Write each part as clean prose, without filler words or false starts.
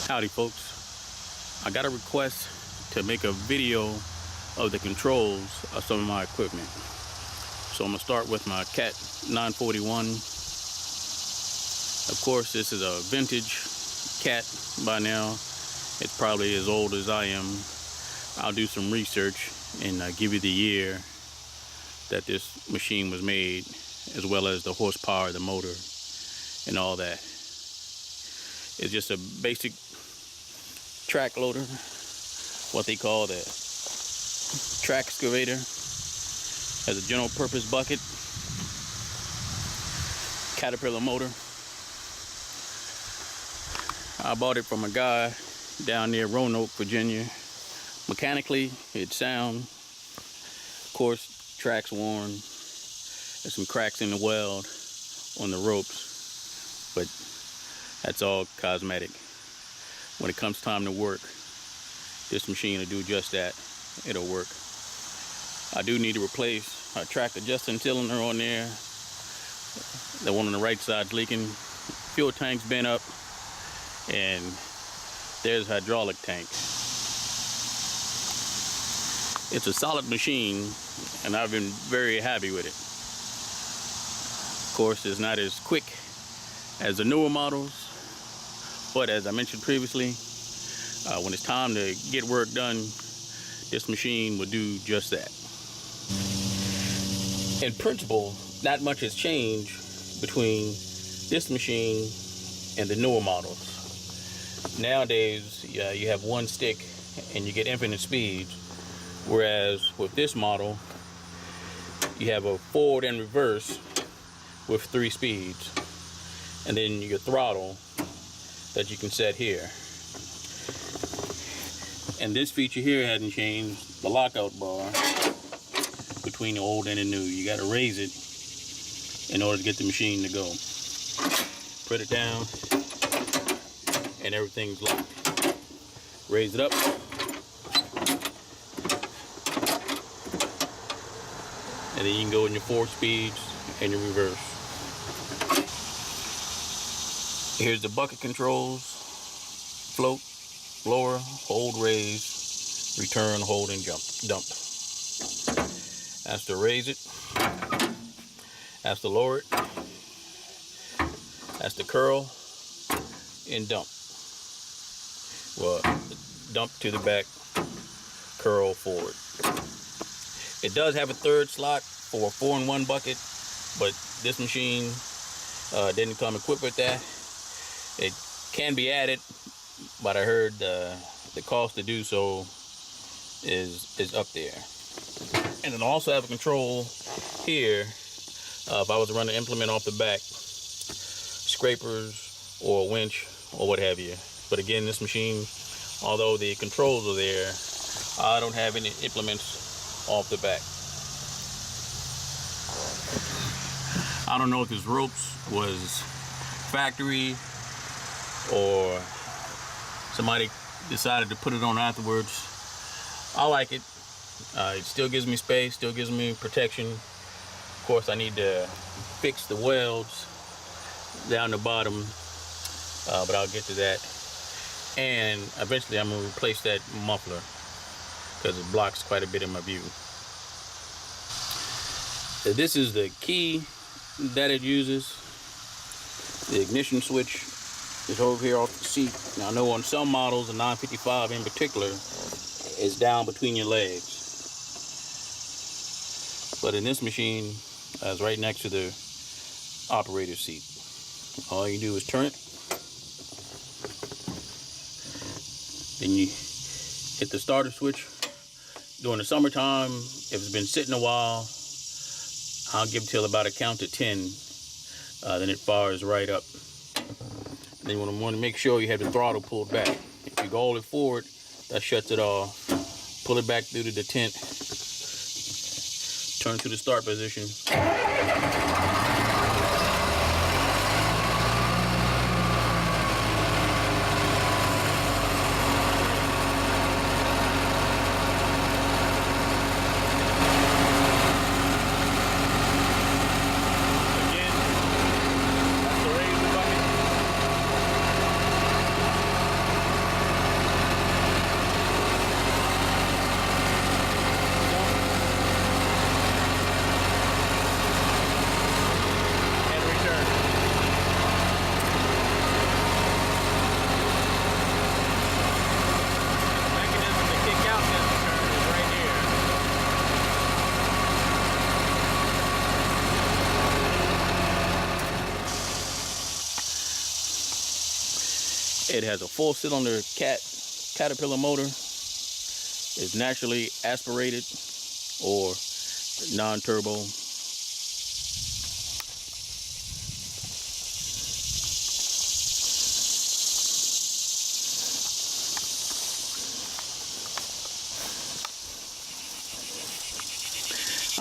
Howdy folks, I got a request to make a video of the controls of some of my equipment. So I'm going to start with my Cat 941. Of course this is a vintage Cat by now. It's probably as old as I am. I'll do some research and give you the year that this machine was made, as well as the horsepower, the motor, and all that. It's just a basic track loader, what they call the track excavator. Has a general purpose bucket, Caterpillar motor. I bought it from a guy down near Roanoke, Virginia. Mechanically, it's sound. Of course, track's worn. There's some cracks in the weld on the ropes, but that's all cosmetic. When it comes time to work, this machine will do just that. It'll work. I do need to replace a track adjusting cylinder on there. The one on the right side's leaking. Fuel tank's been up, and there's a hydraulic tank. It's a solid machine, and I've been very happy with it. Of course, it's not as quick as the newer models, but as I mentioned previously, when it's time to get work done, this machine will do just that. In principle, not much has changed between this machine and the newer models. Nowadays, you have one stick and you get infinite speeds, whereas with this model, you have a forward and reverse with 3 speeds, and then your throttle that you can set here. And this feature here hasn't changed, the lockout bar between the old and the new. You got to raise it in order to get the machine to go. Put it down and everything's locked. Raise it up. And then you can go in your 4 speeds and your reverse. Here's the bucket controls: float, lower, hold, raise, return, hold, and dump. That's to raise it. That's to lower it. That's to curl and dump. Well, dump to the back, curl forward. It does have a third slot for a 4-in-1 bucket, but this machine didn't come equipped with that. It can be added, but I heard the cost to do so is up there. And then I also have a control here if I was to run the implement off the back, scrapers or a winch or what have you. But again, this machine, although the controls are there, I don't have any implements off the back. I don't know if this ropes was factory or somebody decided to put it on afterwards. I like it. It still gives me space, still gives me protection. Of course, I need to fix the welds down the bottom, but I'll get to that. And eventually I'm going to replace that muffler because it blocks quite a bit of my view. This is the key that it uses. The ignition switch is over here off the seat. Now I know on some models, the 955 in particular, is down between your legs. But in this machine, it's right next to the operator's seat. All you do is turn it. Then you hit the starter switch. During the summertime, if it's been sitting a while, I'll give till about a count to 10. Then it fires right up. Then you want to make sure you have the throttle pulled back. If you go all the way forward, that shuts it off. Pull it back through to the tent. Turn to the start position. It has a 4-cylinder Caterpillar motor. It's naturally aspirated or non-turbo.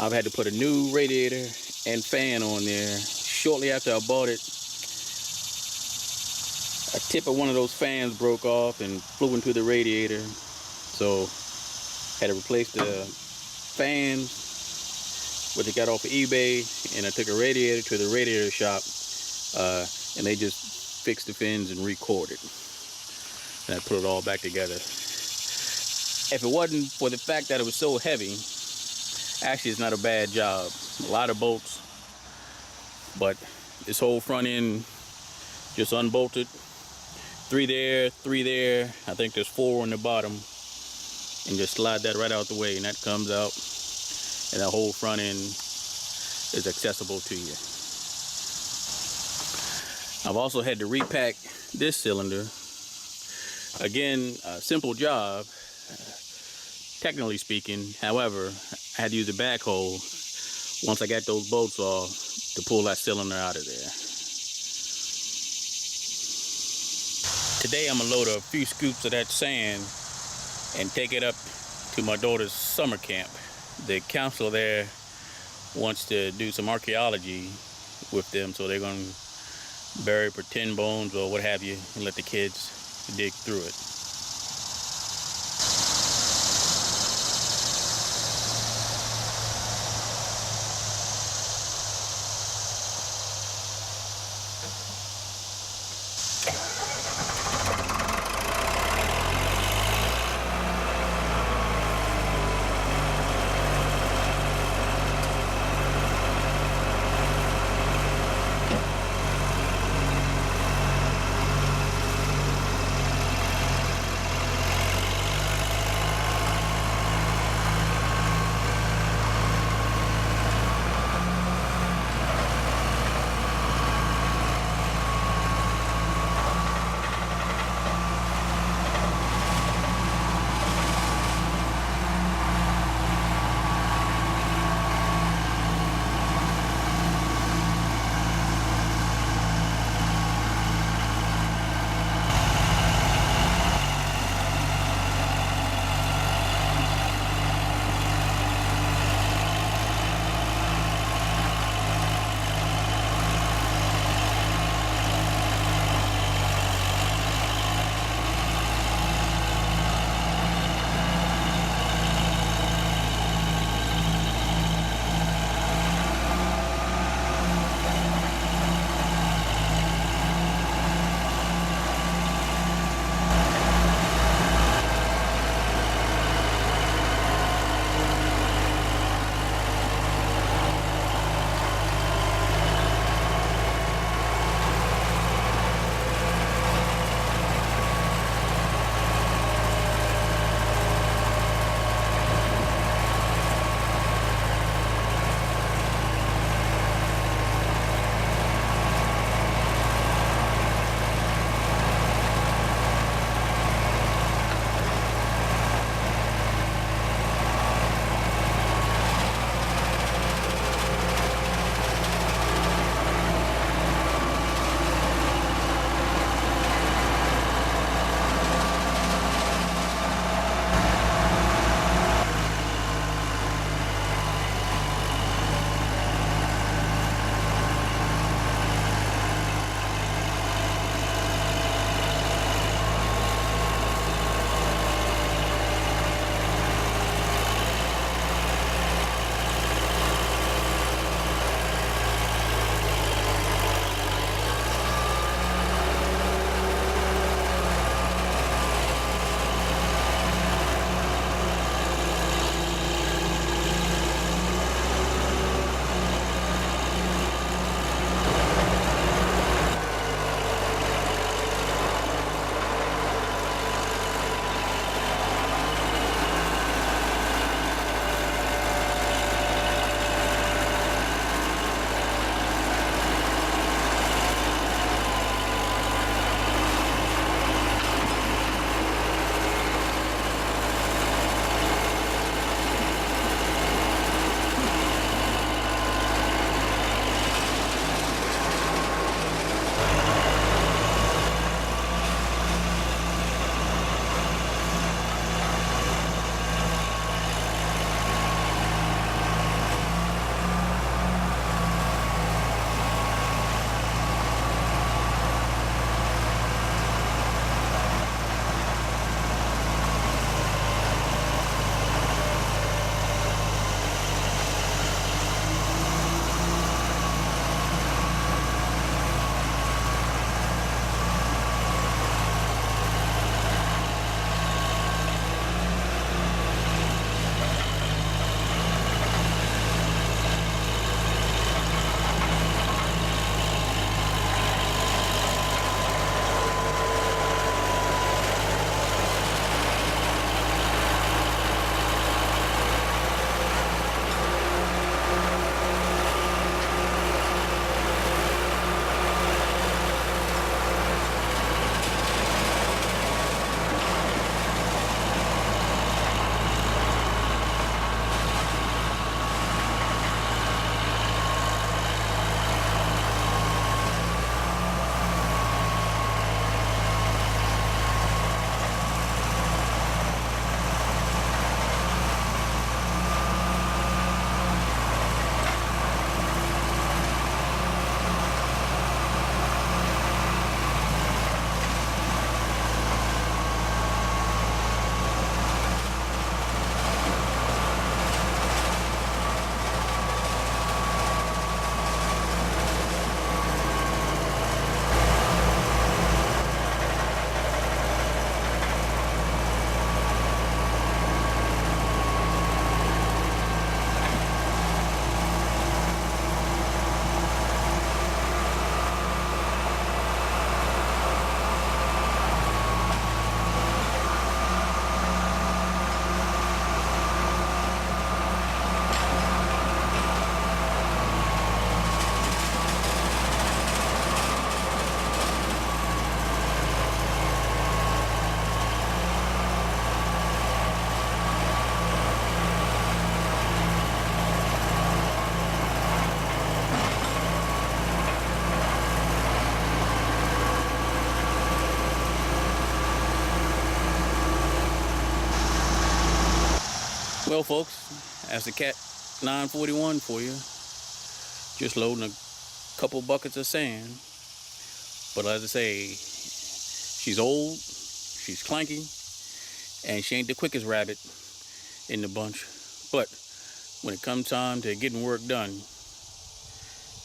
I've had to put a new radiator and fan on there. Shortly after I bought it, a tip of one of those fans broke off and flew into the radiator. So had to replace the fans, which I got off of eBay, and I took a radiator to the radiator shop, and they just fixed the fins and recorded. And I put it all back together. If it wasn't for the fact that it was so heavy, actually it's not a bad job. A lot of bolts, but this whole front end just unbolted. 3 there, 3 there. I think there's 4 on the bottom, and just slide that right out the way, and that comes out, and that whole front end is accessible to you. I've also had to repack this cylinder. Again, a simple job, technically speaking. However, I had to use a backhoe once I got those bolts off to pull that cylinder out of there. Today I'm gonna load a few scoops of that sand and take it up to my daughter's summer camp. The counselor there wants to do some archaeology with them, so they're gonna bury pretend bones or what have you and let the kids dig through it. Well, folks, that's the Cat 941 for you. Just loading a couple buckets of sand. But as I say, she's old, she's clanky, and she ain't the quickest rabbit in the bunch. But when it comes time to getting work done,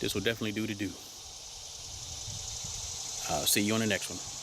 this will definitely do the do. I'll see you on the next one.